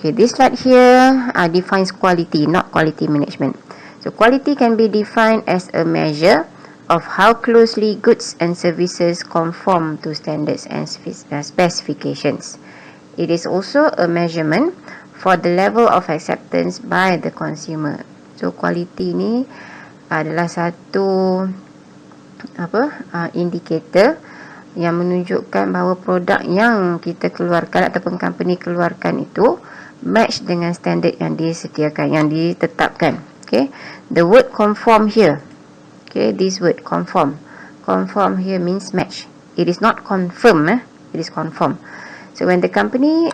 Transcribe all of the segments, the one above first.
Okay, this slide here defines quality, not quality management. So quality can be defined as a measure of how closely goods and services conform to standards and specifications. It is also a measurement for the level of acceptance by the consumer. So quality ni adalah satu indikator yang menunjukkan bahawa produk yang kita keluarkan ataupun company keluarkan itu match dengan standard yang disediakan, yang ditetapkan. Okay, the word conform here, okay, this word conform here means match. It is not confirm, it is conform. So when the company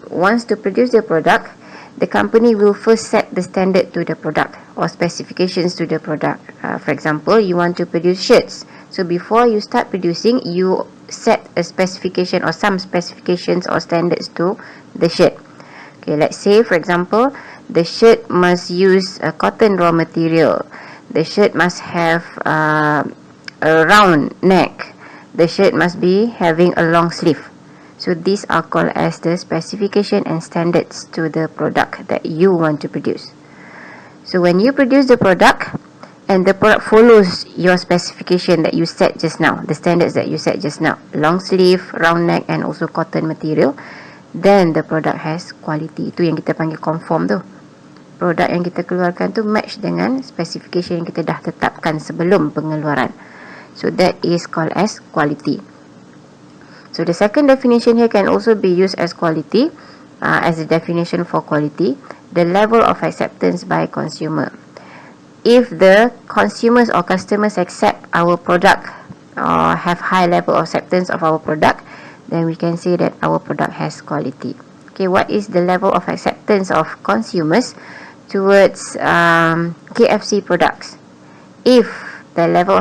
wants to produce the product, the company will first set the standard to the product or specifications to the product. For example, you want to produce shirts. So before you start producing, you set a specification or some specifications or standards to the shirt. Okay, let's say for example, the shirt must use a cotton raw material. The shirt must have a round neck. The shirt must be having a long sleeve. So these are called as the specification and standards to the product that you want to produce. So when you produce the product and the product follows your specification that you set just now, the standards that you set just now, long sleeve, round neck and also cotton material, then the product has quality. Itu yang kita panggil conform tu. Produk yang kita keluarkan tu match dengan specification yang kita dah tetapkan sebelum pengeluaran. So that is called as quality. So the second definition here can also be used as quality, as a definition for quality, the level of acceptance by consumer. If the consumers or customers accept our product or have high level of acceptance of our product, then we can say that our product has quality. Okay, what is the level of acceptance of consumers towards KFC products? If the level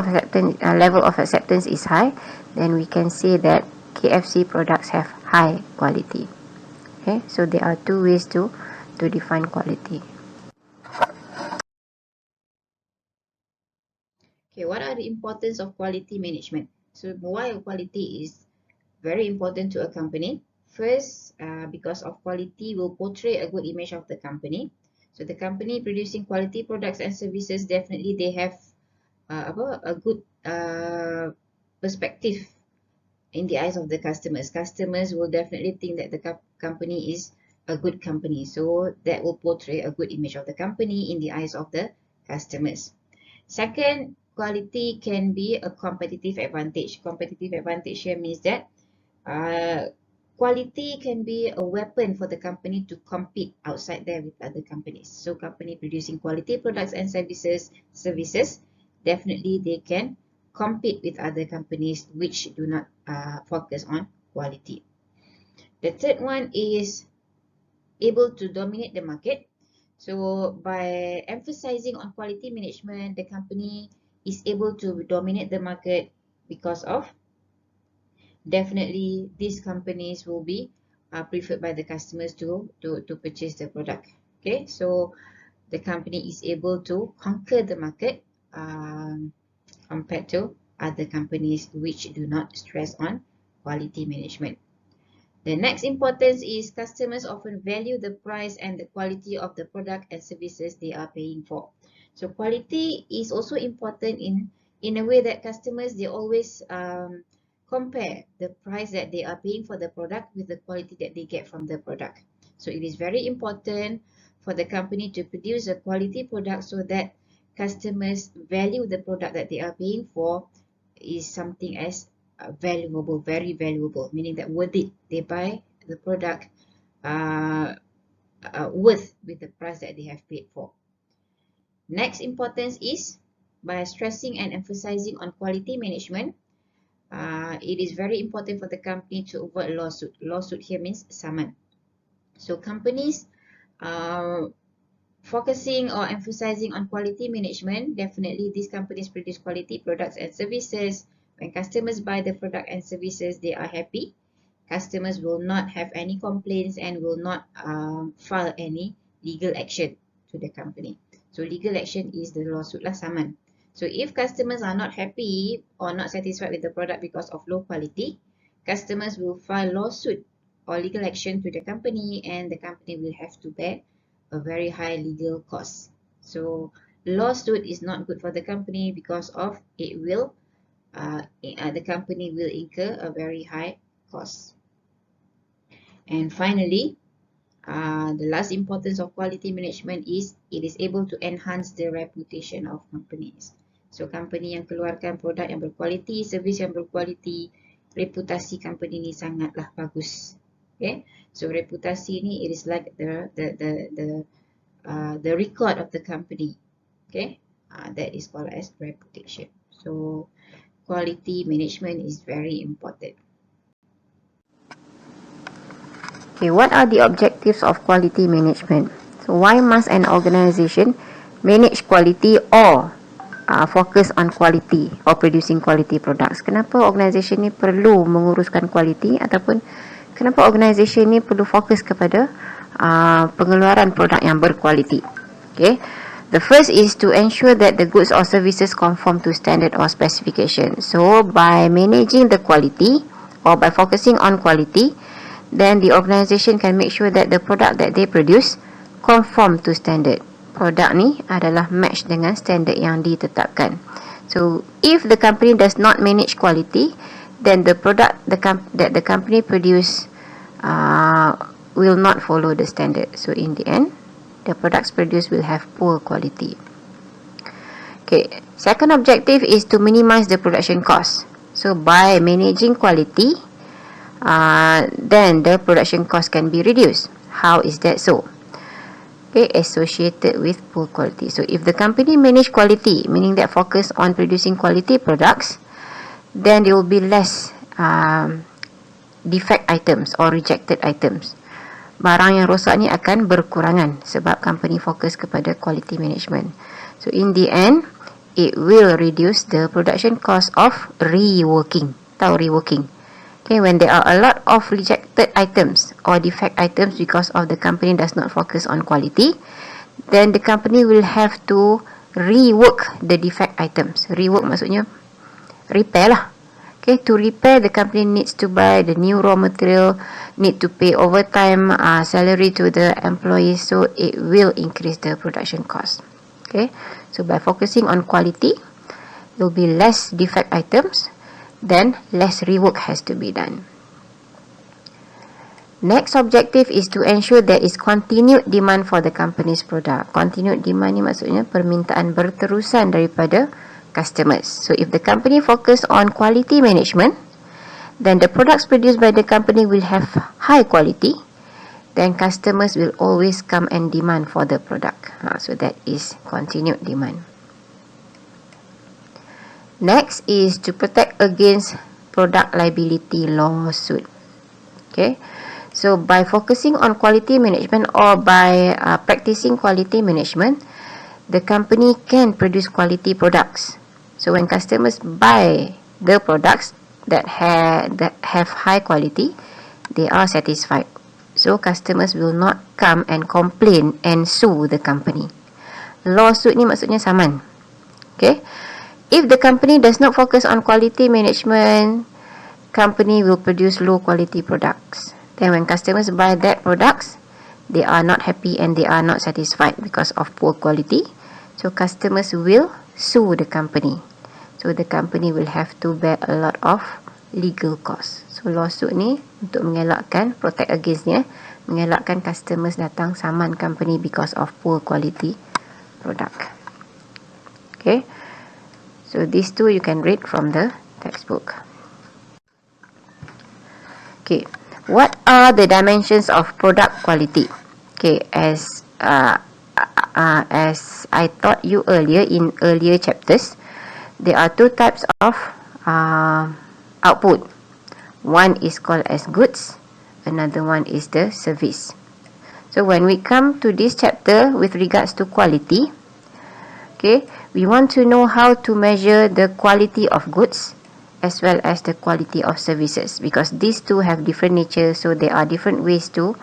of acceptance is high, then we can say that KFC products have high quality. Okay, so there are two ways to define quality. Okay, what are the importance of quality management? So why quality is very important to a company? First, because of quality will portray a good image of the company. So the company producing quality products and services, definitely they have a good perspective in the eyes of the customers. Customers will definitely think that the company is a good company. So that will portray a good image of the company in the eyes of the customers. Second, quality can be a competitive advantage. Competitive advantage here means that quality can be a weapon for the company to compete outside there with other companies. So company producing quality products and services, definitely they can compete with other companies which do not focus on quality. The third one is able to dominate the market. So by emphasizing on quality management, the company is able to dominate the market because of definitely these companies will be preferred by the customers to purchase the product. Okay, so the company is able to conquer the market compared to other companies which do not stress on quality management. The next importance is customers often value the price and the quality of the product and services they are paying for. So quality is also important in a way that customers, they always compare the price that they are paying for the product with the quality that they get from the product. So it is very important for the company to produce a quality product so that customers value the product that they are paying for is something as valuable, very valuable, meaning that worth it. They buy the product worth with the price that they have paid for. Next importance is by stressing and emphasizing on quality management, it is very important for the company to avoid lawsuit. Lawsuit here means saman. So companies focusing or emphasizing on quality management, definitely these companies produce quality products and services. When customers buy the product and services, they are happy. Customers will not have any complaints and will not file any legal action to the company. So legal action is the lawsuit lah, saman. So if customers are not happy or not satisfied with the product because of low quality, customers will file lawsuit or legal action to the company, and the company will have to bear a very high legal cost. So lawsuit is not good for the company because of the company will incur a very high cost. And finally, the last importance of quality management is it is able to enhance the reputation of companies. So company yang keluarkan produk yang berkualiti, servis yang berkualiti, reputasi company ni sangatlah bagus. Okay, so reputasi ni it is like the record of the company. Okay, that is called as reputation. So quality management is very important. Okay, what are the objectives of quality management? So why must an organisation manage quality or focus on quality or producing quality products? Kenapa organisation ni perlu menguruskan quality ataupun kenapa organisation ni perlu fokus kepada pengeluaran produk yang berkualiti? Okay. The first is to ensure that the goods or services conform to standard or specification. So by managing the quality or by focusing on quality, then the organisation can make sure that the product that they produce conform to standard. Produk ni adalah match dengan standard yang ditetapkan. So if the company does not manage quality, then the product that the company produce will not follow the standard. So in the end, the products produced will have poor quality. Okay, second objective is to minimize the production cost. So by managing quality, then the production cost can be reduced. How is that so? Okay, associated with poor quality. So if the company manage quality, meaning that focus on producing quality products, then there will be less defect items or rejected items. Barang yang rosak ni akan berkurangan sebab company fokus kepada quality management. So in the end, it will reduce the production cost of reworking. Tahu reworking? Okay, when there are a lot of rejected items or defect items because of the company does not focus on quality, then the company will have to rework the defect items. Rework maksudnya repair lah. Okay, to repair, the company needs to buy the new raw material, need to pay overtime salary to the employees, so it will increase the production cost. Okay, so by focusing on quality, there will be less defect items, then less rework has to be done. Next objective is to ensure there is continued demand for the company's product. Continued demand ni maksudnya permintaan berterusan daripada customers. So if the company focus on quality management, then the products produced by the company will have high quality, then customers will always come and demand for the product. So that is continued demand. Next is to protect against product liability lawsuit. Okay, so by focusing on quality management or by practicing quality management, the company can produce quality products. So when customers buy the products that have high quality, they are satisfied. So customers will not come and complain and sue the company. Lawsuit ni maksudnya saman. Okay, if the company does not focus on quality management, company will produce low quality products. Then when customers buy that products, they are not happy and they are not satisfied because of poor quality. So customers will sue the company. So the company will have to bear a lot of legal costs. So lawsuit ni untuk mengelakkan, protect against ni, mengelakkan customers datang saman company because of poor quality product. Okay, so these two you can read from the textbook. Okay, what are the dimensions of product quality? Okay, as I taught you earlier in earlier chapters, there are two types of output. One is called as goods, another one is the service. So when we come to this chapter with regards to quality, okay, we want to know how to measure the quality of goods as well as the quality of services, because these two have different nature, so there are different ways to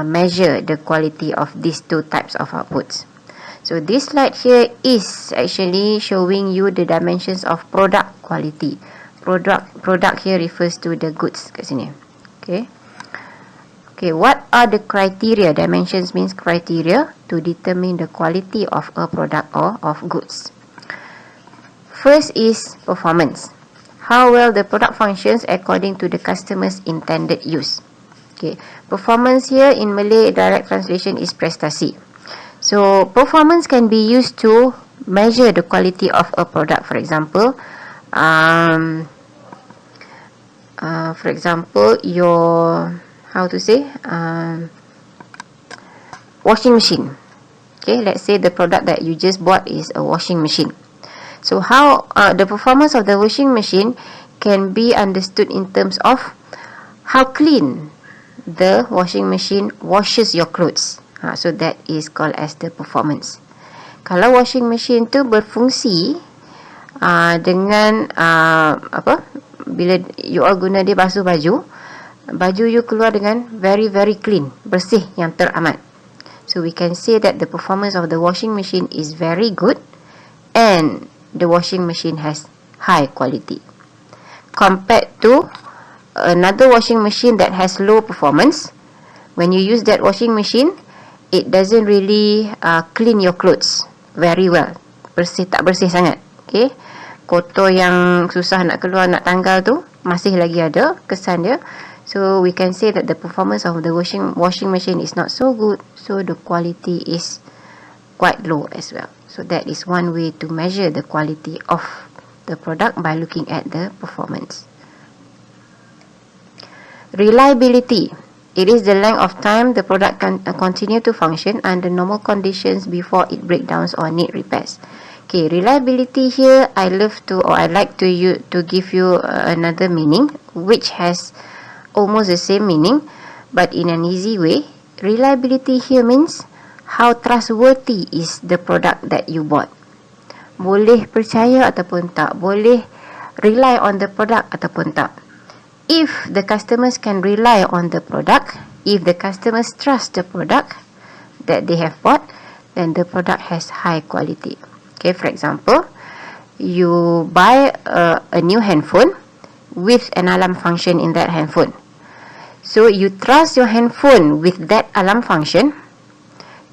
measure the quality of these two types of outputs. So this slide here is actually showing you the dimensions of product quality. Product here refers to the goods kat sini. Okay. Okay, what are the criteria? Dimensions means criteria to determine the quality of a product or of goods. First is performance. How well the product functions according to the customer's intended use. Okay, performance here in Malay direct translation is prestasi. So performance can be used to measure the quality of a product. For example, your washing machine. Okay, let's say the product that you just bought is a washing machine. So how the performance of the washing machine can be understood in terms of how clean the washing machine washes your clothes. So that is called as the performance. Kalau washing machine tu berfungsi dengan bila you all guna dia basuh baju you keluar dengan very very clean, bersih yang teramat. So we can say that the performance of the washing machine is very good and the washing machine has high quality compared to another washing machine that has low performance. When you use that washing machine, it doesn't really clean your clothes very well. Tak bersih sangat. Okay, kotor yang susah nak keluar, nak tanggal tu masih lagi ada kesan dia. So we can say that the performance of the washing machine is not so good, so the quality is quite low as well. So that is one way to measure the quality of the product by looking at the performance. Reliability. It is the length of time the product can continue to function under normal conditions before it breakdowns or need repairs. Okay, reliability here I like to give you another meaning which has almost the same meaning but in an easy way. Reliability here means how trustworthy is the product that you bought. Boleh percaya ataupun tak, boleh rely on the product ataupun tak. If the customers can rely on the product, if the customers trust the product that they have bought, then the product has high quality. Okay, for example, you buy a new handphone with an alarm function in that handphone. So you trust your handphone with that alarm function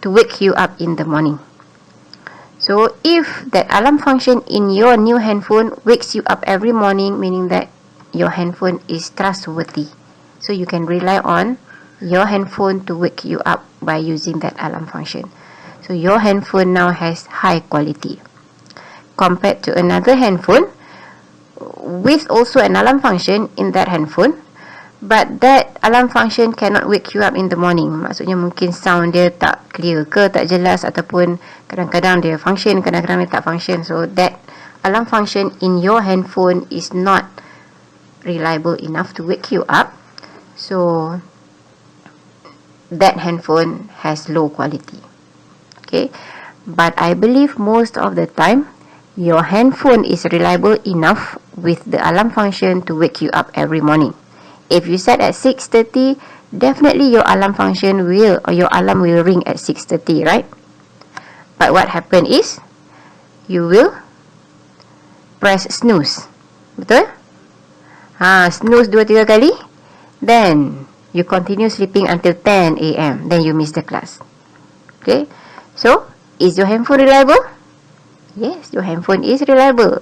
to wake you up in the morning. So if that alarm function in your new handphone wakes you up every morning, meaning that your handphone is trustworthy. So you can rely on your handphone to wake you up by using that alarm function. So your handphone now has high quality compared to another handphone with also an alarm function in that handphone, but that alarm function cannot wake you up in the morning. Maksudnya mungkin sound dia tak clear ke, tak jelas, ataupun kadang-kadang dia function, kadang-kadang dia tak function. So that alarm function in your handphone is not reliable enough to wake you up. So that handphone has low quality. Okay, but I believe most of the time your handphone is reliable enough with the alarm function to wake you up every morning. If you set at 6:30, definitely your alarm function will, or your alarm will ring at 6:30, right? But what happen is you will press snooze. Betul? Snooze 2-3 kali, then you continue sleeping until 10 AM, then you miss the class. Okay, so is your handphone reliable? Yes, your handphone is reliable.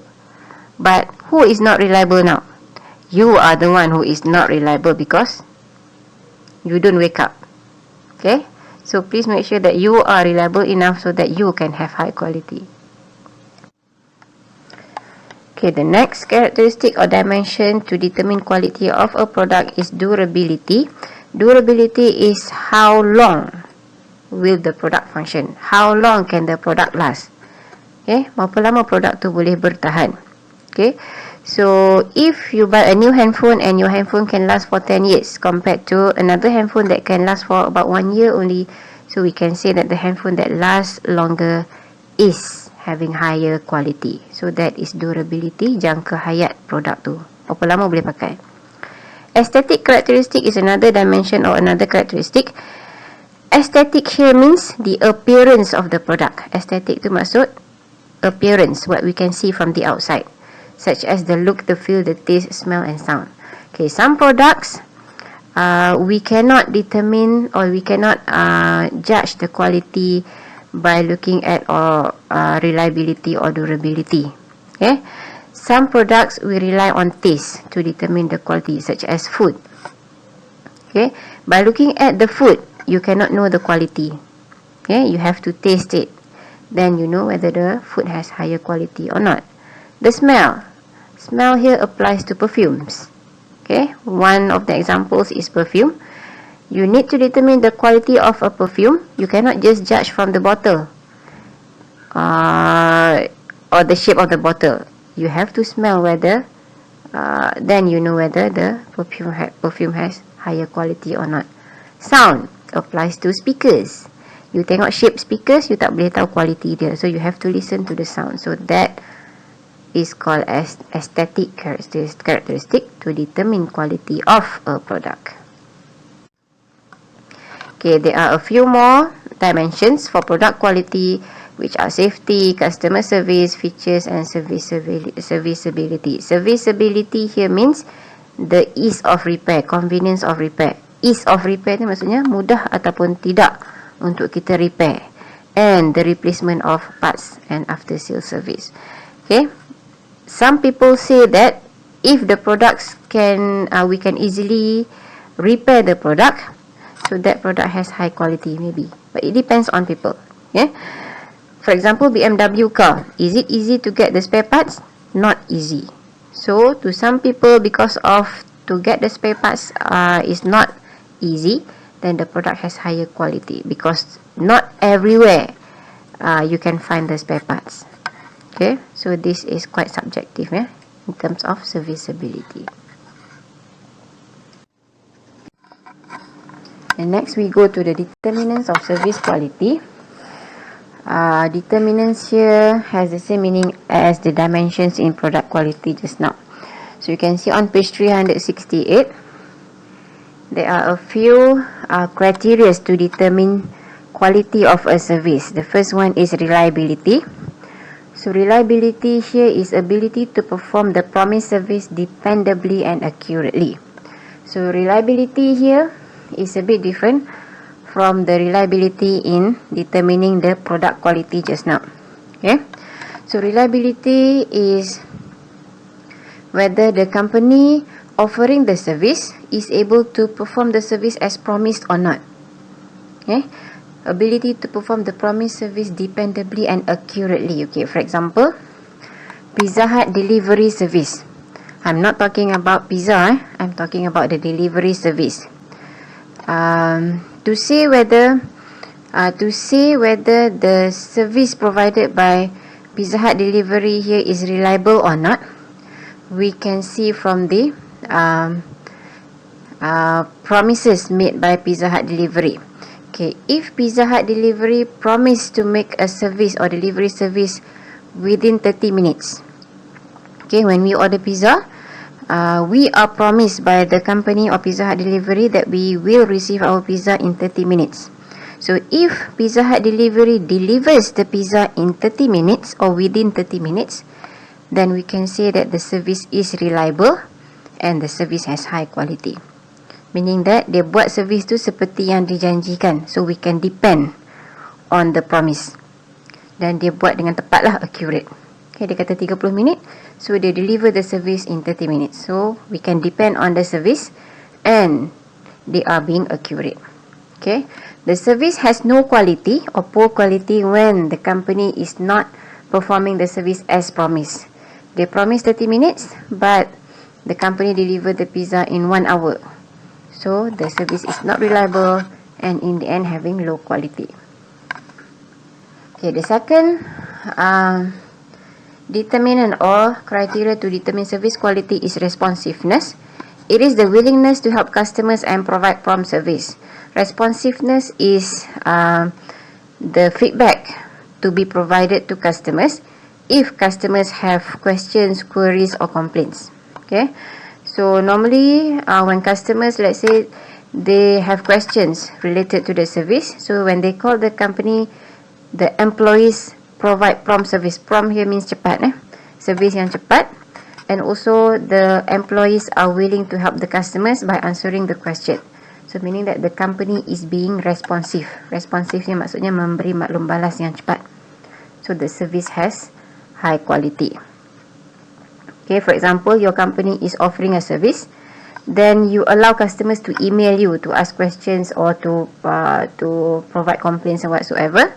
But who is not reliable now? You are the one who is not reliable because you don't wake up. Okay, so please make sure that you are reliable enough so that you can have high quality. Okay, the next characteristic or dimension to determine quality of a product is durability. Durability is how long will the product function? How long can the product last? Okay, berapa lama produk tu boleh bertahan? Okay, so if you buy a new handphone and your handphone can last for 10 years compared to another handphone that can last for about 1 year only, so we can say that the handphone that lasts longer is having higher quality. So that is durability, jangka hayat produk tu, berapa lama boleh pakai. Aesthetic characteristic is another dimension or another characteristic. Aesthetic here means the appearance of the product. Aesthetic tu maksud appearance, what we can see from the outside, such as the look, the feel, the taste, smell and sound. Okay, some products we cannot determine or we cannot judge the quality by looking at reliability or durability. Okay, some products we rely on taste to determine the quality, such as food. Okay, by looking at the food, you cannot know the quality. Okay, you have to taste it, then you know whether the food has higher quality or not. The smell here applies to perfumes. Okay, one of the examples is perfume. You need to determine the quality of a perfume. You cannot just judge from the bottle or the shape of the bottle. You have to smell whether then you know whether the perfume has higher quality or not. Sound applies to speakers. You tengok shape speakers, you tak boleh tahu quality dia. So you have to listen to the sound. So that is called as aesthetic characteristic to determine quality of a product. Okay, there are a few more dimensions for product quality, which are safety, customer service, features and serviceability. Serviceability here means the ease of repair, convenience of repair. Ease of repair ni maksudnya mudah ataupun tidak untuk kita repair, and the replacement of parts and after sales service. Okay, some people say that if the products we can easily repair the product, so that product has high quality maybe, but it depends on people. Okay, for example, BMW car, is it easy to get the spare parts? Not easy. So to some people, because of to get the spare parts is not easy, then the product has higher quality, because not everywhere you can find the spare parts. Okay, so this is quite subjective in terms of serviceability. And next we go to the determinants of service quality. Determinants here has the same meaning as the dimensions in product quality just now. So you can see on page 368, there are a few criteria to determine quality of a service. The first one is reliability. So reliability here is ability to perform the promised service dependably and accurately. So reliability here is a bit different from the reliability in determining the product quality just now. Okay, so reliability is whether the company offering the service is able to perform the service as promised or not. Okay, ability to perform the promised service dependably and accurately. Okay, for example, Pizza Hut delivery service. I'm not talking about pizza, I'm talking about the delivery service. To say whether the service provided by Pizza Hut delivery here is reliable or not, we can see from the promises made by Pizza Hut delivery. Okay, if Pizza Hut delivery promise to make a service or delivery service within 30 minutes, okay, when we order pizza, we are promised by the company or Pizza Hut delivery that we will receive our pizza in 30 minutes. So if Pizza Hut delivery delivers the pizza in 30 minutes or within 30 minutes, then we can say that the service is reliable and the service has high quality. Meaning that dia buat servis tu seperti yang dijanjikan, so we can depend on the promise. Dan dia buat dengan tepat lah, accurate. Okay, dia kata 30 minit, so they deliver the service in 30 minutes. So we can depend on the service and they are being accurate. Okay, the service has no quality or poor quality when the company is not performing the service as promised. They promise 30 minutes, but the company deliver the pizza in 1 hour. So the service is not reliable and in the end having low quality. Okay, the second determinant or criteria to determine service quality is responsiveness. It is the willingness to help customers and provide prompt service. Responsiveness is the feedback to be provided to customers if customers have questions, queries or complaints. Okay, so normally when customers, let's say they have questions related to the service, so when they call the company, the employees provide prompt service. Prompt here means cepat, service yang cepat. and also the employees are willing to help the customers by answering the question. So meaning that the company is being responsive. Responsive ni maksudnya memberi maklum balas yang cepat. So the service has high quality. Okay, for example, your company is offering a service, then you allow customers to email you to ask questions or to provide complaints and whatsoever.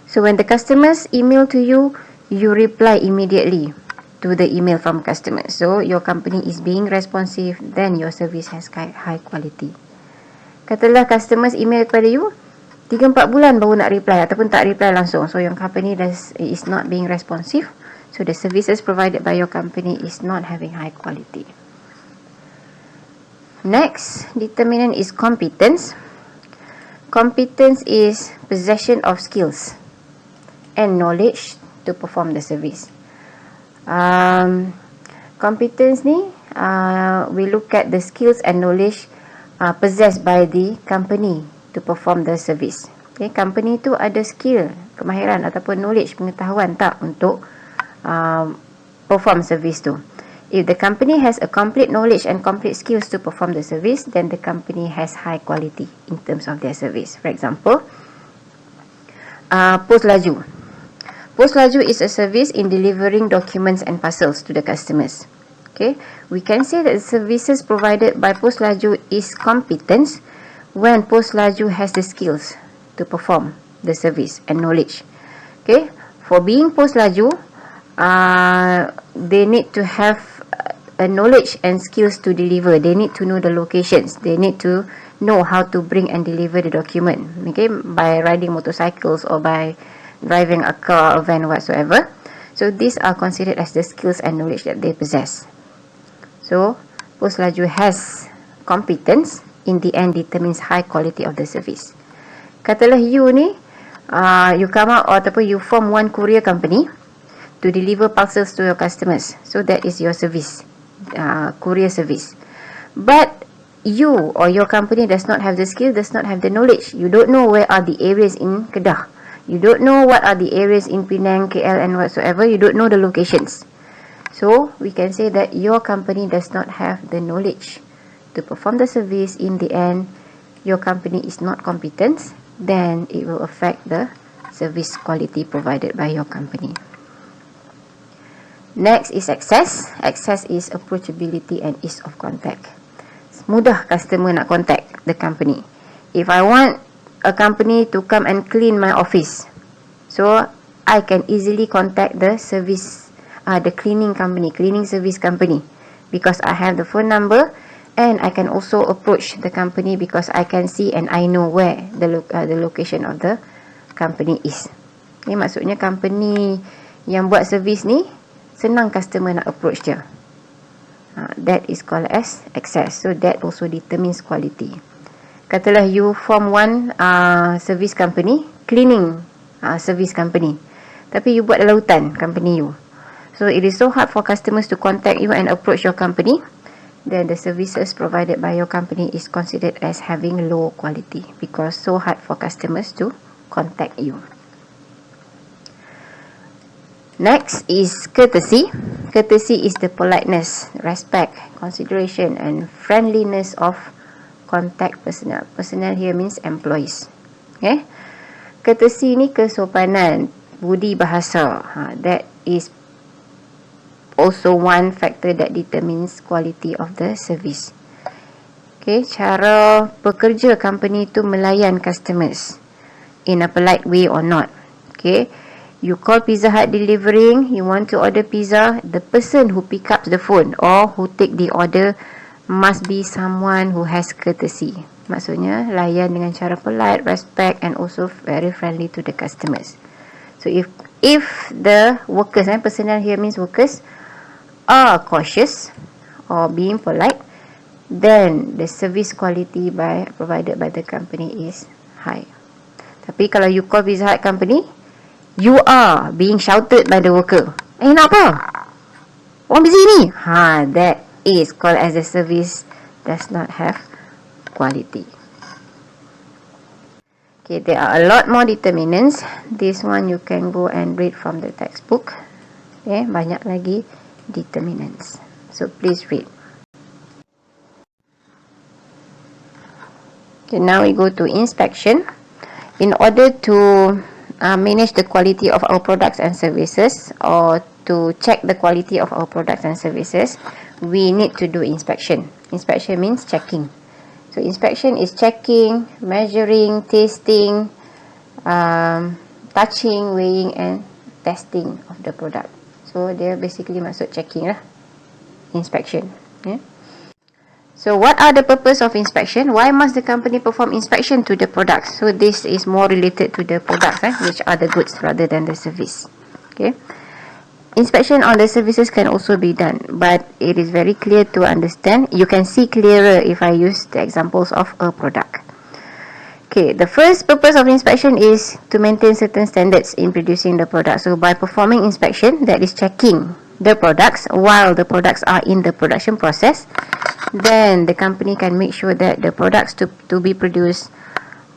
So when the customers email to you, you reply immediately to the email from customers. So your company is being responsive, then your service has high quality. Katalah customers email kepada you 3-4 bulan baru nak reply ataupun tak reply langsung. So your company is not being responsive. So the services provided by your company is not having high quality. Next determinant is competence. Competence is possession of skills and knowledge to perform the service. Competence ni, we look at the skills and knowledge possessed by the company to perform the service. Okay, company tu ada skill, kemahiran ataupun knowledge, pengetahuan tak untuk perform service tu. If the company has a complete knowledge and complete skills to perform the service, then the company has high quality in terms of their service. For example, Pos Laju. Pos Laju is a service in delivering documents and parcels to the customers. Okay, we can say that the services provided by Pos Laju is competence when Pos Laju has the skills to perform the service and knowledge. Okay, for being Pos Laju, they need to have a knowledge and skills to deliver. They need to know the locations. They need to know how to bring and deliver the document. Okay, by riding motorcycles or by driving a car, a van, whatsoever. So these are considered as the skills and knowledge that they possess. So Pos Laju has competence, in the end determines high quality of the service. Katalah you ni, you come out ataupun you form one courier company to deliver parcels to your customers. So that is your service, courier service. But you or your company does not have the skill, does not have the knowledge. You don't know where are the areas in Kedah. You don't know what are the areas in Penang, KL and whatsoever. You don't know the locations. So we can say that your company does not have the knowledge to perform the service. In the end, your company is not competent. Then it will affect the service quality provided by your company. Next is access. Access is approachability and ease of contact. Mudah customer nak contact the company. If I want a company to come and clean my office, so I can easily contact the service, the cleaning service company, because I have the phone number, and I can also approach the company because I can see and I know where the location of the company is. Ini maksudnya company yang buat servis ni senang customer nak approach dia. That is called as access. So that also determines quality. Katalah you form one service company, cleaning service company, tapi you buat dalam hutan company you. So it is so hard for customers to contact you and approach your company, then the services provided by your company is considered as having low quality because so hard for customers to contact you. Next is courtesy. Courtesy is the politeness, respect, consideration and friendliness of contact personnel. Personnel here means employees. Okay? Courtesy ni kesopanan, budi bahasa. That is also one factor that determines quality of the service. Okay, cara pekerja company tu melayan customers in a polite way or not. Okay, you call Pizza Hut delivering, you want to order pizza, the person who pick up the phone or who take the order must be someone who has courtesy. Maksudnya layan dengan cara polite, respect and also very friendly to the customers. So if the workers, personnel here means workers, are cautious or being polite, then the service quality provided by the company is high. Tapi kalau you call Pizza Hut company, you are being shouted by the worker. Nak apa? Orang busy ni. That is called as the service does not have quality. Okay, there are a lot more determinants. This one you can go and read from the textbook. Okay, banyak lagi determinants. So please read. Okay, now we go to inspection. In order to manage the quality of our products and services, or to check the quality of our products and services, we need to do inspection. Inspection means checking. So inspection is checking, measuring, tasting, touching, weighing and testing of the product. So dia basically maksud checking lah, inspection. Yeah. So what are the purpose of inspection? Why must the company perform inspection to the products? So this is more related to the products, which are the goods rather than the service. Okay. Inspection on the services can also be done, but it is very clear to understand. You can see clearer if I use the examples of a product. Okay, the first purpose of inspection is to maintain certain standards in producing the product. So by performing inspection, that is checking the products while the products are in the production process, then the company can make sure that the products to be produced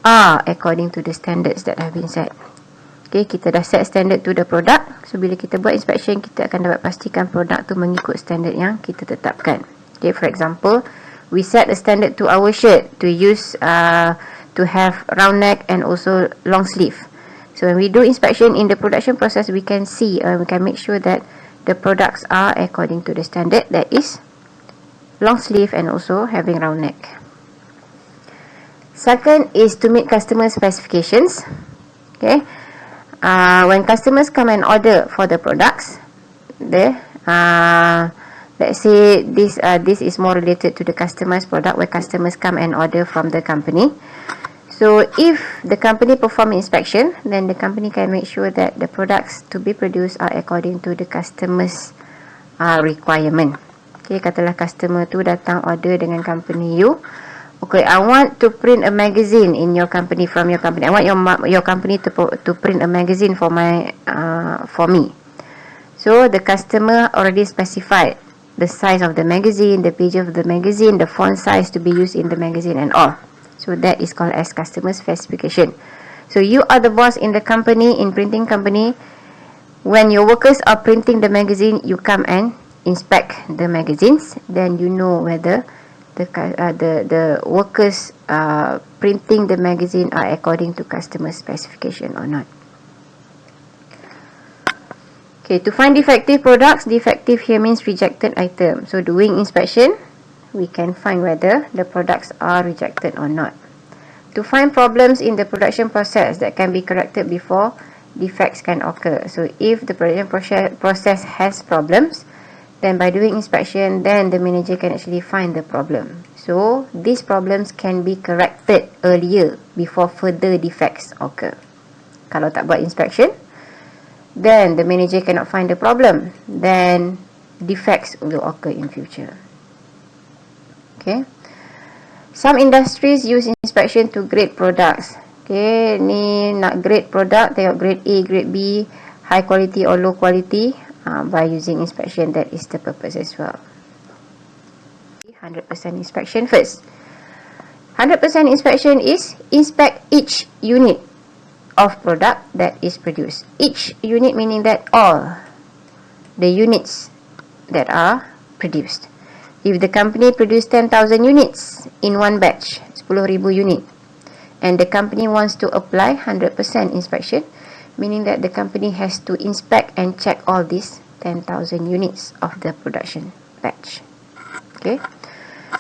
are according to the standards that have been set. Okay, kita dah set standard to the product. So bila kita buat inspection, kita akan dapat pastikan produk tu mengikut standard yang kita tetapkan. Okay, for example, we set a standard to our shirt to use to have round neck and also long sleeve. So when we do inspection in the production process, we can see, we can make sure that the products are according to the standard, that is long sleeve and also having round neck. Second is to meet customer specifications. Okay, when customers come and order for the products, let's say this is more related to the customized product, where customers come and order from the company. So if the company perform inspection, then the company can make sure that the products to be produced are according to the customers requirement. Okay, katalah customer tu datang order dengan company you. Okay, I want to print a magazine in your company, from your company. I want your company to print a magazine for me. So the customer already specified the size of the magazine, the page of the magazine, the font size to be used in the magazine and all. So that is called as customer specification. So you are the boss in the company, in printing company. When your workers are printing the magazine, you come and inspect the magazines. Then you know whether the workers printing the magazine are according to customer specification or not. Okay, to find defective products, defective here means rejected item. So doing inspection, we can find whether the products are rejected or not. To find problems in the production process that can be corrected before defects can occur. So if the production process has problems, then by doing inspection, then the manager can actually find the problem. So these problems can be corrected earlier before further defects occur. Kalau tak buat inspection, then the manager cannot find the problem, then defects will occur in future. Okay, some industries use inspection to grade products. Okay, ni nak grade product, tengok grade A, grade B, high quality or low quality. By using inspection, that is the purpose as well. 100% inspection first. 100% inspection is inspect each unit of product that is produced. Each unit meaning that all the units that are produced. If the company produced 10,000 units in one batch, 10,000 unit, and the company wants to apply 100% inspection, meaning that the company has to inspect and check all these 10,000 units of the production batch. Okay,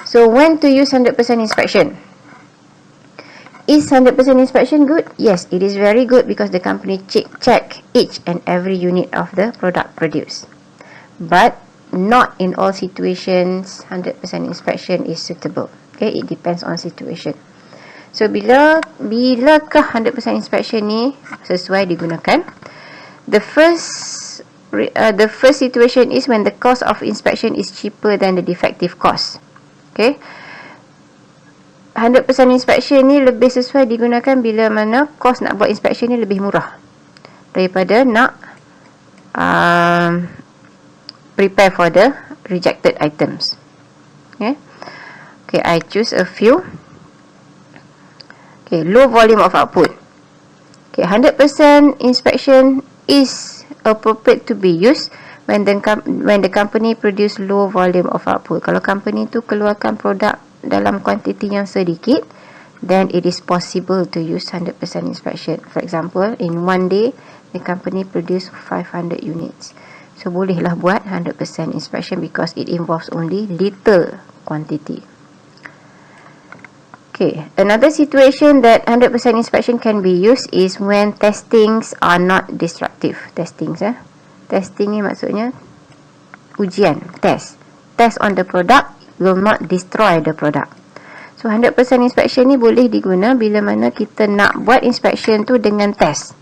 so when to use 100% inspection? Is 100% inspection good? Yes, it is very good, because the company check each and every unit of the product produced. But not in all situations 100% inspection is suitable. Okay, it depends on situation. So bilakah 100% inspection ni sesuai digunakan? The first situation is when the cost of inspection is cheaper than the defective cost. Okay, 100% inspection ni lebih sesuai digunakan bila mana kos nak buat inspection ni lebih murah daripada nak prepare for the rejected items. Okay, I choose a few. Okay, low volume of output. Okay, 100% inspection is appropriate to be used when the company produce low volume of output. Kalau company tu keluarkan produk dalam kuantiti yang sedikit, then it is possible to use 100% inspection. For example, in one day the company produce 500 units, so bolehlah buat 100% inspection because it involves only little quantity. Okay, another situation that 100% inspection can be used is when testings are not destructive. Testing ni maksudnya ujian, test on the product will not destroy the product. So 100% inspection ni boleh diguna bila mana kita nak buat inspection tu dengan test.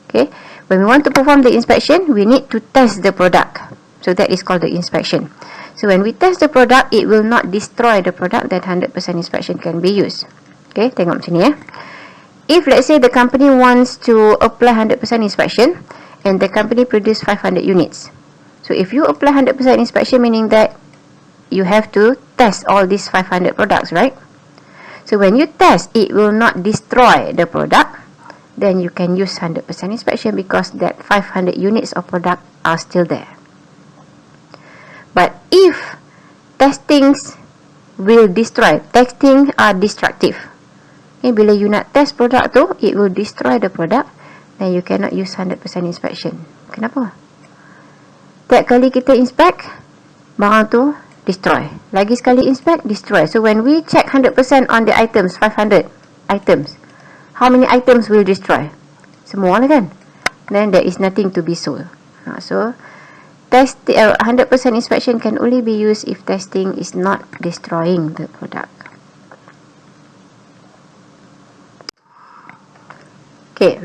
Okay, when we want to perform the inspection, we need to test the product, so that is called the inspection. So when we test the product, it will not destroy the product, that 100% inspection can be used. Okay, tengok macam ni If let's say the company wants to apply 100% inspection and the company produce 500 units. So if you apply 100% inspection, meaning that you have to test all these 500 products, right? So when you test, it will not destroy the product, then you can use 100% inspection because that 500 units of product are still there. But if testings will destroy, testing are destructive. Okay, bila you nak test produk tu, it will destroy the product, then you cannot use 100% inspection. Kenapa? Tiap kali kita inspect, barang tu destroy. Lagi sekali inspect, destroy. So when we check 100% on the items, 500 items, how many items will destroy? Semua lah kan? Then there is nothing to be sold. So 100% inspection can only be used if testing is not destroying the product. Okay,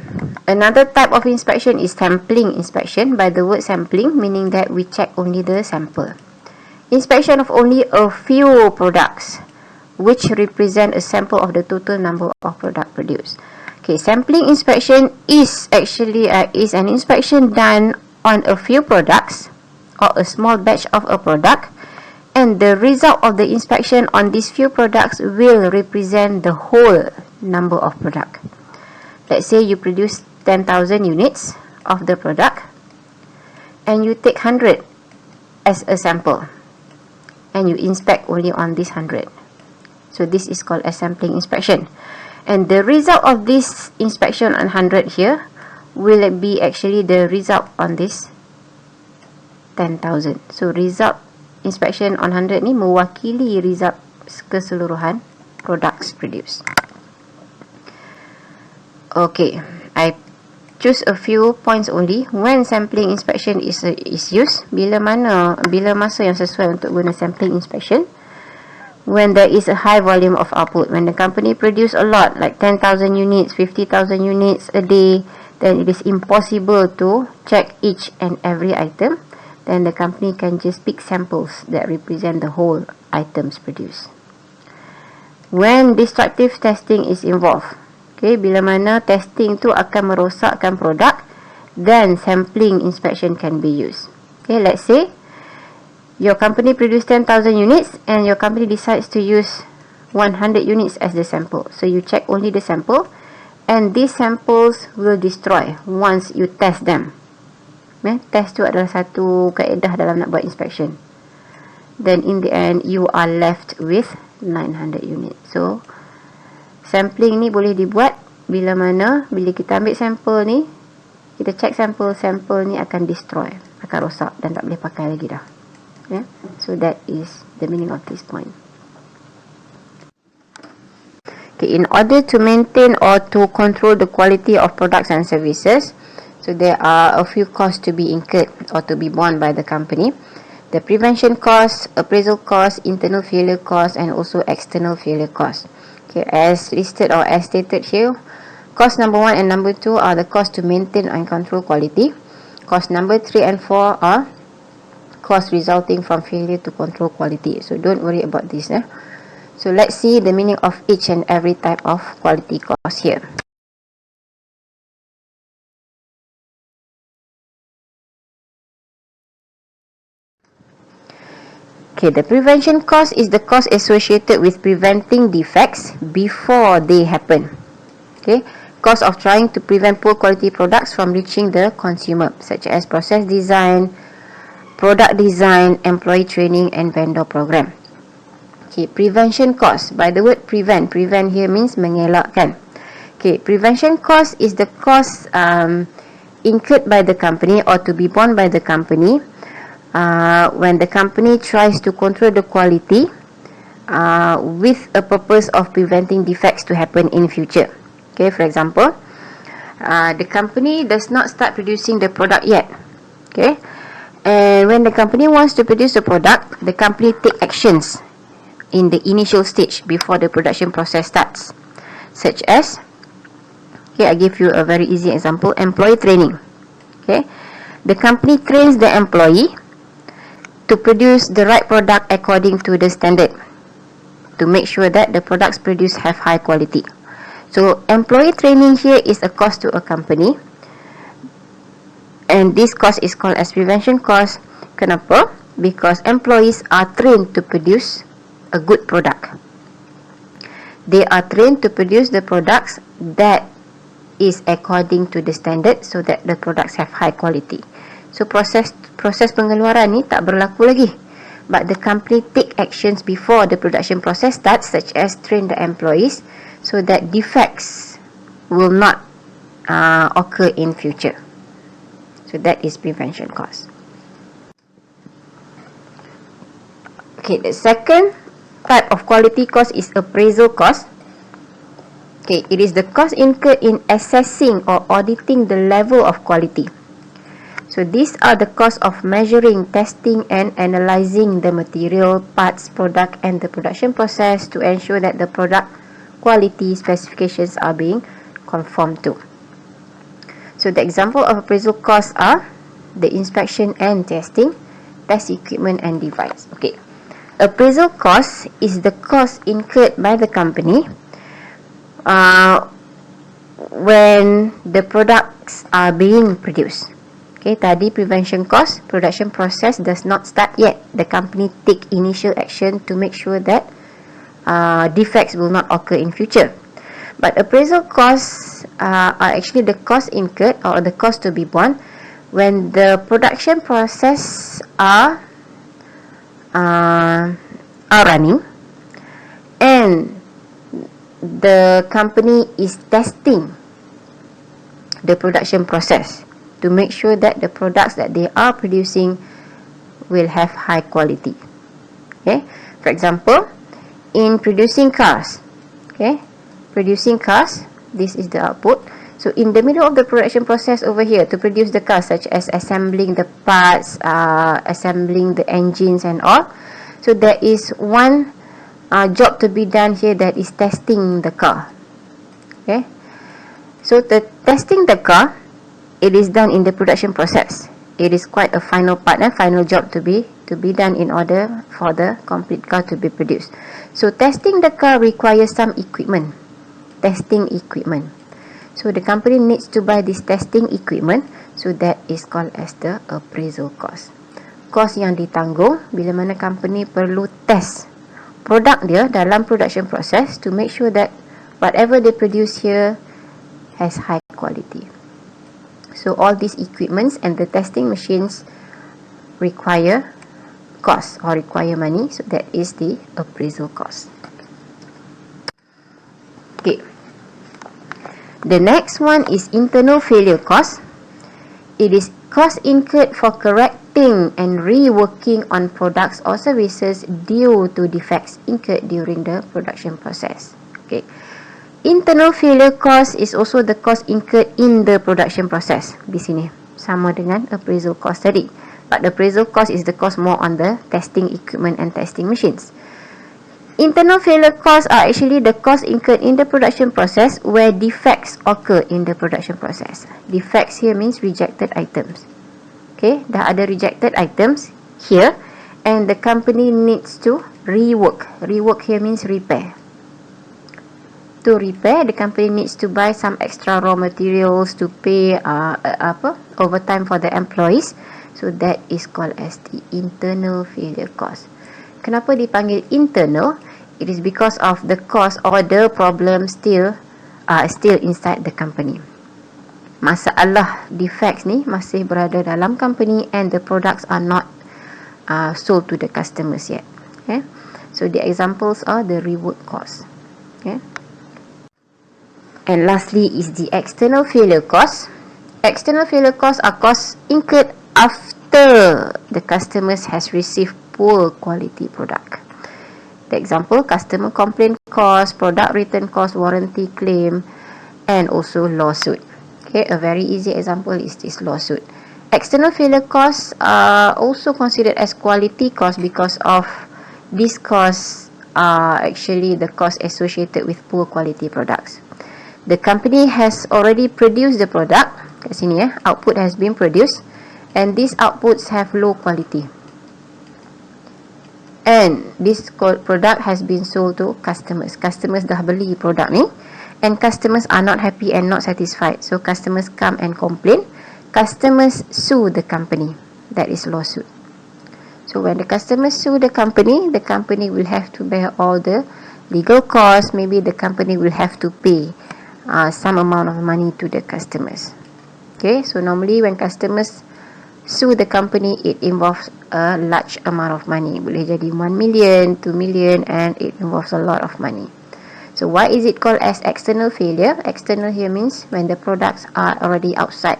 another type of inspection is sampling inspection. By the word sampling, meaning that we check only the sample. Inspection of only a few products, which represent a sample of the total number of product produced. Okay, sampling inspection is actually is an inspection done on a few products or a small batch of a product, and the result of the inspection on these few products will represent the whole number of product. Let's say you produce 10,000 units of the product and you take 100 as a sample and you inspect only on this 100. So this is called a sampling inspection, and the result of this inspection on 100 here will be actually the result on this 10,000. So result inspection on 100 ni mewakili result keseluruhan products produced. Okay, I choose a few points only when sampling inspection is used. Bila masa yang sesuai untuk guna sampling inspection? When there is a high volume of output, when the company produce a lot, like 10,000 units, 50,000 units a day, then it is impossible to check each and every item. Then the company can just pick samples that represent the whole items produced. When destructive testing is involved, okay, bila mana testing tu akan merosakkan produk, then sampling inspection can be used. Okay, let's say your company produce 10,000 units and your company decides to use 100 units as the sample. So you check only the sample, and these samples will destroy once you test them. Test tu adalah satu kaedah dalam nak buat inspection. Then in the end you are left with 900 units. So sampling ni boleh dibuat bila kita ambil sampel ni, kita check sampel ni akan destroy, akan rosak dan tak boleh pakai lagi dah. Yeah? So that is the meaning of this point. Okay, in order to maintain or to control the quality of products and services, so there are a few costs to be incurred or to be borne by the company. The prevention cost, appraisal cost, internal failure cost, and also external failure cost. Okay, as listed or as stated here, cost number 1 and number 2 are the cost to maintain and control quality. Cost number 3 and 4 are costs resulting from failure to control quality. So don't worry about this. So let's see the meaning of each and every type of quality cost here. Okay, the prevention cost is the cost associated with preventing defects before they happen. Okay, cost of trying to prevent poor quality products from reaching the consumer, such as process design, product design, employee training and vendor program. Okay, prevention cost. By the word prevent here means mengelakkan. Okay, prevention cost is the cost incurred by the company or to be borne by the company when the company tries to control the quality with a purpose of preventing defects to happen in future. Okay, for example, the company does not start producing the product yet. Okay, and when the company wants to produce the product, the company take actions in the initial stage before the production process starts, such as, okay, I give you a very easy example, employee training. Okay, the company trains the employee to produce the right product according to the standard, to make sure that the products produced have high quality. So employee training here is a cost to a company, and this cost is called as prevention cost. Kenapa? Because employees are trained to produce a good product. They are trained to produce the products that is according to the standard, so that the products have high quality. So proses pengeluaran ni tak berlaku lagi, but the company take actions before the production process starts, such as train the employees so that defects will not occur in future. So that is prevention cost. Okay, the second type of quality cost is appraisal cost. Okay, it is the cost incurred in assessing or auditing the level of quality. So these are the costs of measuring, testing and analyzing the material, parts, product and the production process to ensure that the product quality specifications are being conformed to. So the example of appraisal costs are the inspection and testing, test equipment and device. Okay, appraisal cost is the cost incurred by the company when the products are being produced. Okay, tadi prevention cost, production process does not start yet. The company take initial action to make sure that defects will not occur in future. But appraisal costs are actually the cost incurred or the cost to be borne when the production process are running and the company is testing the production process to make sure that the products that they are producing will have high quality. Okay, for example, in producing cars, okay, producing cars, this is the output. So in the middle of the production process over here to produce the cars, such as assembling the parts, assembling the engines and all, so there is one job to be done here, that is testing the car. Okay, so the testing the car, it is done in the production process. It is quite a final part, final job to be done in order for the complete car to be produced. So testing the car requires some equipment, testing equipment. So the company needs to buy this testing equipment, so that is called as the appraisal cost. Cost yang ditanggung bila mana company perlu test produk dia dalam production process to make sure that whatever they produce here has high quality. So all these equipments and the testing machines require cost or require money, so that is the appraisal cost. Okay, the next one is internal failure cost. It is cost incurred for correcting and reworking on products or services due to defects incurred during the production process. Okay, internal failure cost is also the cost incurred in the production process. Di sini sama dengan appraisal cost tadi, but the appraisal cost is the cost more on the testing equipment and testing machines. Internal failure costs are actually the cost incurred in the production process where defects occur in the production process. Defects here means rejected items. Okay, dah ada rejected items here and the company needs to rework. Rework here means repair. To repair, the company needs to buy some extra raw materials to pay overtime for the employees. So that is called as the internal failure cost. Kenapa dipanggil internal? It is because of the cost or the problem still inside the company. Masalah defects ni masih berada dalam company and the products are not sold to the customers yet. Okay, so the examples are the reward cost. Okay, and lastly is the external failure cost. External failure costs are costs incurred after the customers has received poor quality product. The example, customer complaint cost, product return cost, warranty claim, and also lawsuit. Okay, a very easy example is this lawsuit. External failure costs are also considered as quality cost because of these costs are actually the cost associated with poor quality products. The company has already produced the product. Kat sini output has been produced, and these outputs have low quality. And this product has been sold to customers. Customers dah beli produk ni, and customers are not happy and not satisfied. So customers come and complain. Customers sue the company. That is lawsuit. So when the customers sue the company will have to bear all the legal costs. Maybe the company will have to pay some amount of money to the customers. Okay, so normally when customers sue the company, it involves a large amount of money. Boleh jadi 1 million, 2 million, and it involves a lot of money. So why is it called as external failure? External here means when the products are already outside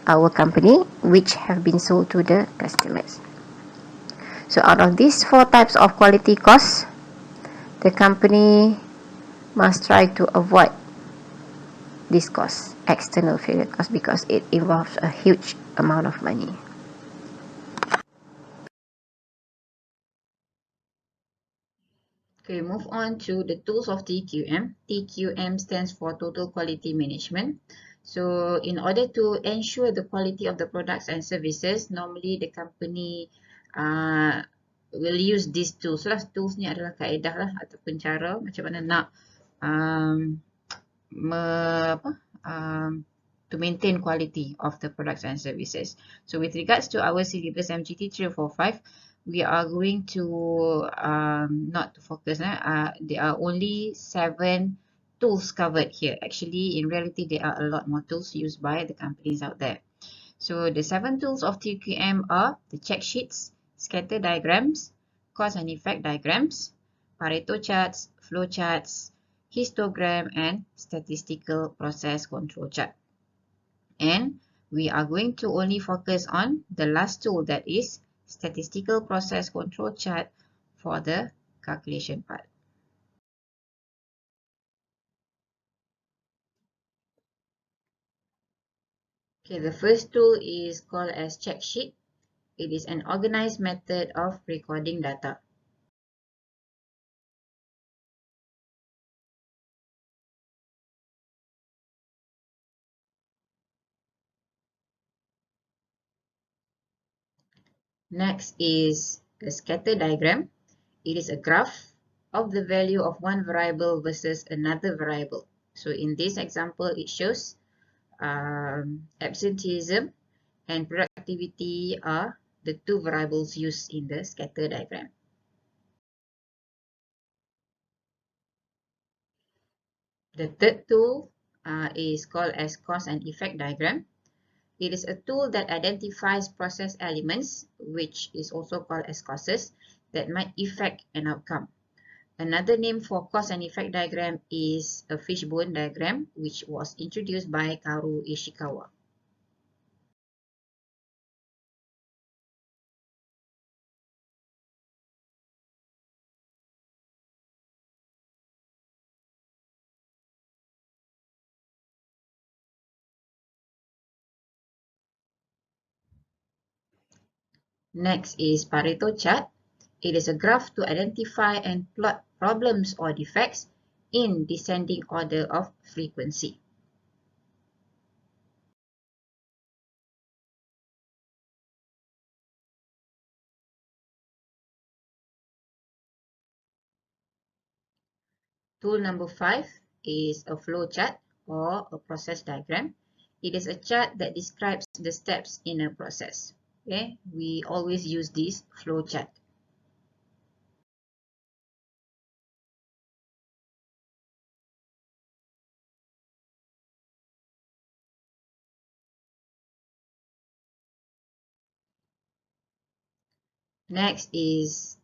our company, which have been sold to the customers. So out of these 4 types of quality costs, the company must try to avoid this cost, external failure cost, because it involves a huge amount of money. Okay, move on to the tools of TQM. TQM stands for Total Quality Management. So in order to ensure the quality of the products and services, normally the company will use these tools lah. Tools ni adalah kaedah lah ataupun cara macam mana nak to maintain quality of the products and services. So with regards to our syllabus MGT 345, we are going to not to focus. There are only 7 tools covered here. Actually, in reality, there are a lot more tools used by the companies out there. So the 7 tools of TQM are the check sheets, scatter diagrams, cause and effect diagrams, Pareto charts, flow charts, histogram, and statistical process control chart. And we are going to only focus on the last tool, that is statistical process control chart, for the calculation part. Okay, the first tool is called as check sheet. It is an organized method of recording data. Next is a scatter diagram. It is a graph of the value of one variable versus another variable. So in this example, it shows absenteeism and productivity are the 2 variables used in the scatter diagram. The third tool is called as cause and effect diagram. It is a tool that identifies process elements, which is also called as causes, that might affect an outcome. Another name for cause and effect diagram is a fishbone diagram, which was introduced by Kaoru Ishikawa. Next is Pareto chart. It is a graph to identify and plot problems or defects in descending order of frequency. Tool number 5 is a flow chart or a process diagram. It is a chart that describes the steps in a process. Okay, we always use this flow chart. Next is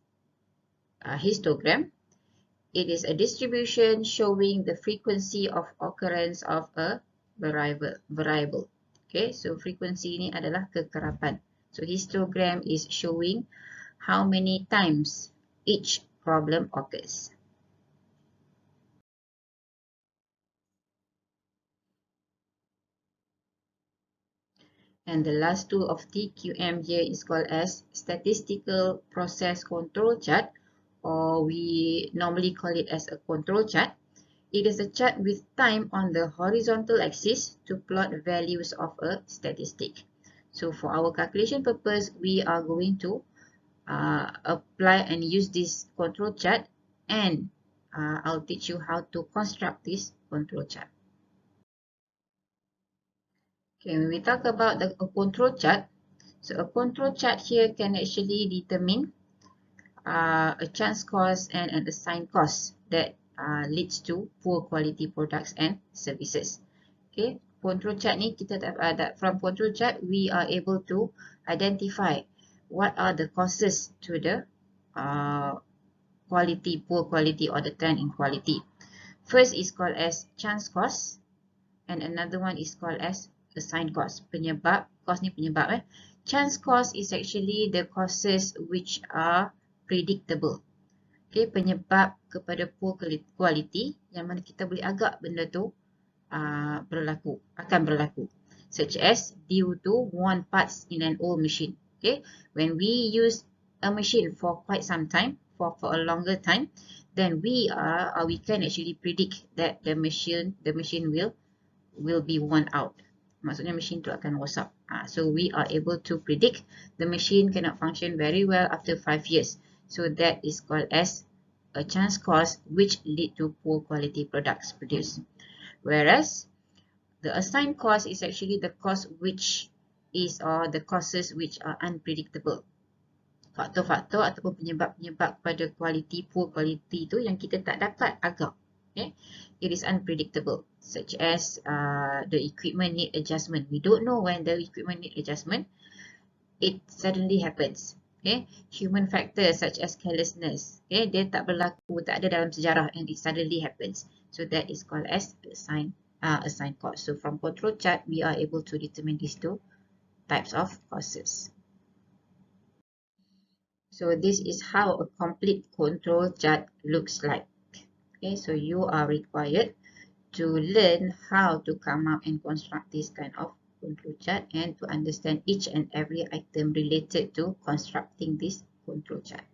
a histogram. It is a distribution showing the frequency of occurrence of a variable. Okay, so frequency ini adalah kekerapan. So histogram is showing how many times each problem occurs. And the last tool of TQM here is called as statistical process control chart, or we normally call it as a control chart. It is a chart with time on the horizontal axis to plot values of a statistic. So for our calculation purpose, we are going to apply and use this control chart, and I'll teach you how to construct this control chart. Okay, when we talk about a control chart, so a control chart here can actually determine a chance cost and an assigned cost that leads to poor quality products and services. Okay, control chart ni kita from control chart we are able to identify what are the causes to the poor quality or the trend in quality. First is called as chance cost, and another one is called as assigned cost. Penyebab, cost ni penyebab. Chance cost is actually the causes which are predictable. Okay, penyebab kepada poor quality yang mana kita boleh agak benda tu akan berlaku. Such as due to worn parts in an old machine. Okay, when we use a machine for quite some time, for a longer time, then we can actually predict that the machine will be worn out. Maksudnya machine tu akan rosak. So we are able to predict the machine cannot function very well after 5 years. So that is called as a chance cost which lead to poor quality products produced. Whereas the assigned cost is actually the cost which is the causes which are unpredictable. Faktor-faktor ataupun penyebab-penyebab pada poor quality tu yang kita tak dapat agak. Okay? It is unpredictable, such as the equipment need adjustment. We don't know when the equipment need adjustment. It suddenly happens. Okay? Human factors such as carelessness. Okay? Dia tak berlaku, tak ada dalam sejarah, and it suddenly happens. So that is called as assigned cost. So from control chart, we are able to determine these two types of causes. So this is how a complete control chart looks like. Okay, so you are required to learn how to come up and construct this kind of control chart and to understand each and every item related to constructing this control chart.